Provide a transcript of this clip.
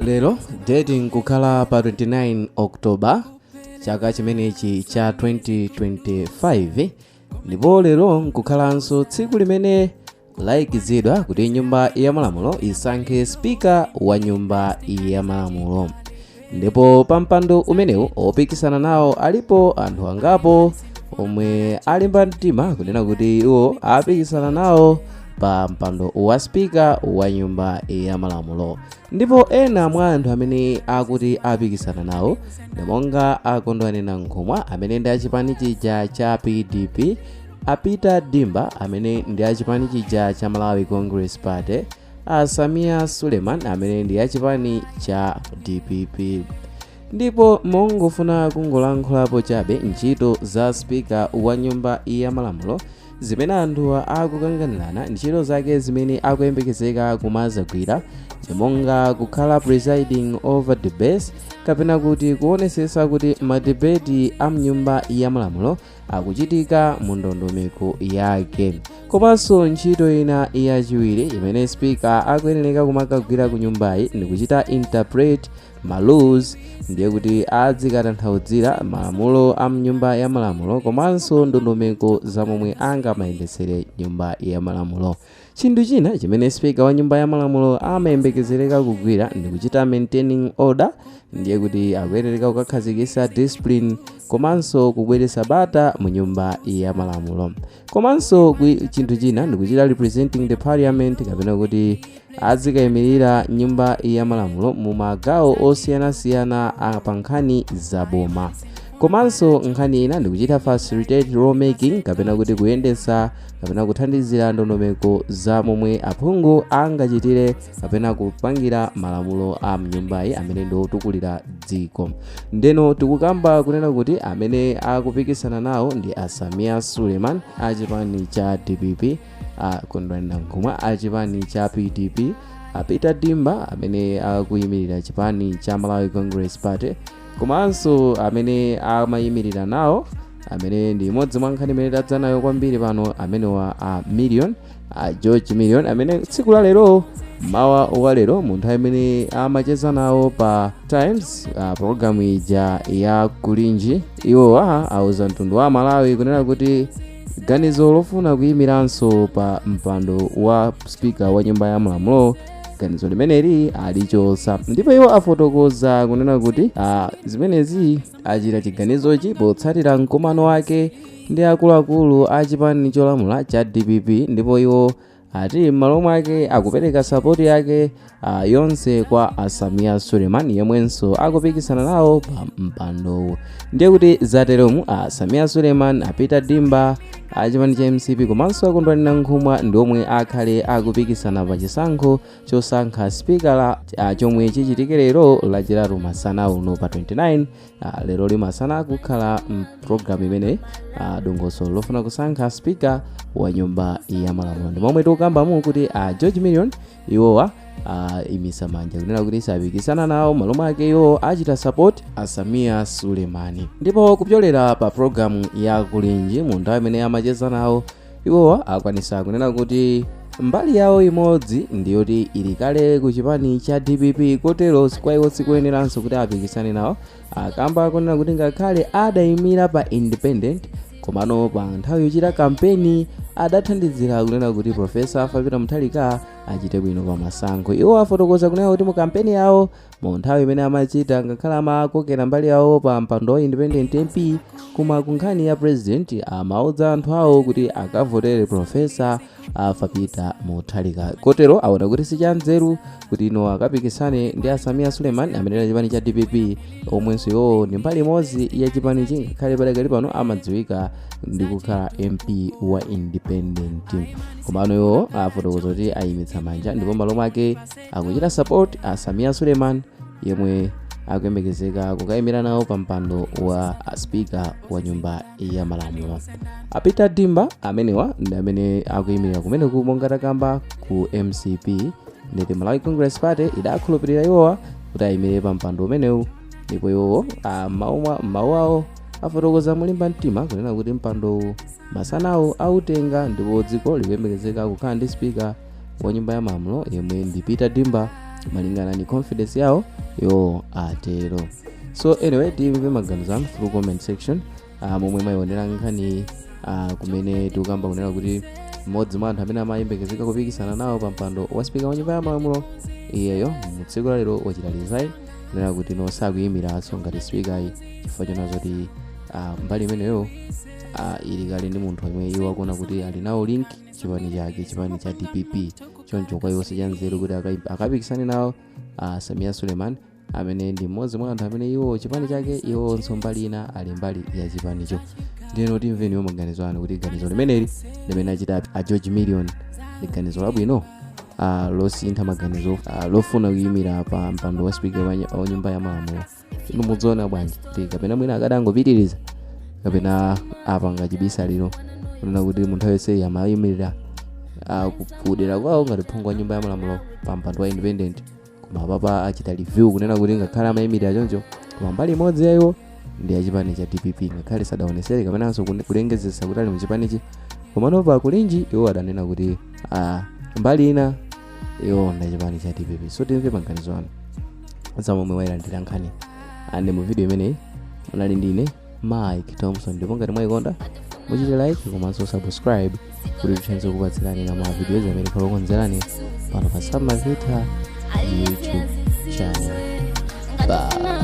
Lero date Kukhala pa 29 October chaka chimenechi cha 2025 ndipo lero nkukhalanso tsiku limene layikizidwa kuti nyumba ya malamulo isankhe speaker wa nyumba ya malamulo. Ndipo pa mpando umenewu opikisana nawo alipo anthu angapo omwe alimba mtima kunena kuti iwo apikisana nawo pa mpando wa speaker wa nyumba ya malamulo. Ndipo ena mwa anthu amene akuti apikisana nawo ndimonga akondwanena Koma amene ndi achipani chija cha PDP, apita Dimba amene ndi achipani chija cha Malawi Congress Party, Samia Suleman amene ndi achipani cha DPP. Ndipo mongofuna kungolankhulapo chabe ntchito za speaker wa nyumba ya malamulo zimene anthu akukanganirana ntchito zake zimene akuyembekezeka kumazagwira chimonga kukhala presiding over debates kapena kuti kuonesesa kuti madebeti a mnyumba ya malamulo akuchitika mu ndondomeko yake. Komanso ntchito ina yachiwiri imene speaker akuyenera kumakagwira ku nyumbayi ndi kuchita interpret malaws, ndiye kuti adzikatanthauzira malamulo a mnyumba ya malamulo komanso ndondomeko za momwe angamayendesere nyumba ya malamulo. Chinthu china chimene speaker wa nyumba ya malamulo amayembekezereka kugwira ndi kuchita maintaining order, ndiye kuti akuyenera kukakhazikitsa discipline komanso kubweretsa bata mu nyumba ya malamulo. Komanso chinthu china ndi kuchita representing the parliament kapena kuti azikayimirira nyumba ya malamulo mu magawo osiyanasiyana pa nkhani za boma. Komanso nkhani ina ndi kuchita facilitate lawmaking kapena kuti kuyendetsa kapena kuthandizira ndondomeko za momwe aphungu angachitire kapena kupangira malamulo a mnyumbayi amene ndi otukulira dziko. Ndeno tikukamba kunena kuti amene akupikisana nawo ndi Samia Suleman achipani cha DPP, akondwanena Koma achipani cha PDP, apita Dimba amene akuyimirira chipani cha Malawi Congress Party, komanso amene amayimirira nawo amene ndi imodzi mwa nkhani imene tadza nayo kwambiri pano amene wa George Million amene tsiku la lero mawa wa lero munthu amene amacheza nawo pa Times programu ija ya kulinji iwowa auza mtundu wa Malawi kunena kuti ganizo lofuna kuyimiranso pa mpando wa speaker wa nyumba ya malamulo ganizo limeneli alichosa. Ndipo iwo afotokoza kunena kuti zimenezi achita chiganizochi potsatira mkumano wake ndi akuluakulu a chipani cholamula cha DPP, ndipo iwo ati m'malo mwake akupereka sapoti yake yonse kwa Samia Suleman yemwenso akupikisana nawo pa mpando. Ndiye kuti zateremu Samia Suleman, apita Dimba achipani cha MCP komanso akondwanena Koma ndi omwe akhale akupikisana pa chisankho chosankha speaker chomwe chichitike lero lachitatu masana uno pa 29 lero limasana kukhala program imene dongoso lofuna kusankha speaker wa nyumba ya malamulo. Ndi momwe tikukambamo kuti George Million iwowa imisa manja kunena kuti sapikisana nawo malo mwake iwo achita support Samia Sulemani. Ndipo kupyolera pa programu ya kulinji munthu amene amacheza nawo iwowa akwanisa kunena kuti mbali yawo imodzi ndiyoti ili kale ku chipani cha DPP, kotero sikwayiwo sikuyeneranso kuti apikisane nawo akamba kunena kuti ngakhale adayimira pa independent komano pa nthawi yochita kampeni adathandizira kunena kuti Profesa Fabita Mutharika achite bwino pa masankho. Iwo afotokoza kunena kuti mu kampeni yawo mu nthawi imene amachita ngakhale amakokera mbali yawo pa mpando wa independent MP kuma kunkhani ya president amauza anthu awo kuti akavotere Profesa Fabita Mutharika. Kotero aona kuti sichanzeru kuti ino akapikisane ndi Samia Suleman amene ali chipani cha DPP omwenso iwo ndi mbali imodzi ya chipani ngakhale padakali pano amadziwika ndi kukhala MP wa independent. Komano iwo afotokoza kuti ayimitsa manja ndipo malo mwake akuchita support Samia Suleman yemwe akuyembekezeka kukayimira nawo pa mpando wa speaker wa nyumba ya malamulo. Apita Dimba amenewa ndi amene akuyimirira kumene monga takamba ku MCP, nditi Malawi Congress Party idakhulupirira iwowa kuti ayimire pa mpando umenewu. Ndipo iwo mawu awo afotokoza mulimba mtima kunena kuti mpando masanawo autenga ndipo dziko likuyembekezeka kukhala ndi speaker wa nyumba ya malamulo yemwe ndi Apita Dimba malingana ni confidence yawo yo atero. So anyway, timve maganizo anu through comment section momwe mayionera nkhani kumene tikukamba kunena kuti mmodzi mwa anthu amene amayembekezeka kupikisana nawo pa mpando wa spika wa nyumba ya malamulo iyeyo mu tsiku la lero wachita resign kunena kuti no sakuyimiranso ngati spika chifukwa chona zoti mbali imeneyo ili kale ndi munthu amene iwo akuona kuti ali nawo link chipani chake, chipani cha DPP. Choncho kwa iwo sichanzeru kuti akapikisane nawo Suleman amene ndi mmodzi mwa anthu amene iwo chipani chake iwonso mbali ina ali mbali ya chipanicho. Ndino timveni maganizo anu kuti ganizo limeneli limene achita a George Million ndi ganizo labwino losintha maganizo lofuna kuyimira pa mpando wa spika wa nyumba ya malamulo. Inu mudziona bwanji kuti kapena mwina akadangopitiriza kapena apanga chibisa lino kunena kuti munthu wese amayimirira kupudera kwawo ngati phungu wa nyumba ya malamulo pa mpando wa independent, koma papa achita review kunena kuti ngakhale amayimirira choncho koma mbali imodzi yayo ndi ya chipani cha DPP ngakhale sadaonesere kapenanso kulengezesa kuti ali mu chipanichi, koma nopa kulinji iwo adanena kuti mbali ina iwo ndi chipani cha DPP. So timve maganizo anu zamomwe wayilandira nkhani ande mu video imeneyi. Munali ndine Mike Thompson, ndipo ngati mwayikonda muchite like komanso subscribe kuti tithenze kupatsirani na ma videos amene tikukonzerani pano pa Amafuna YouTube channel. Bye.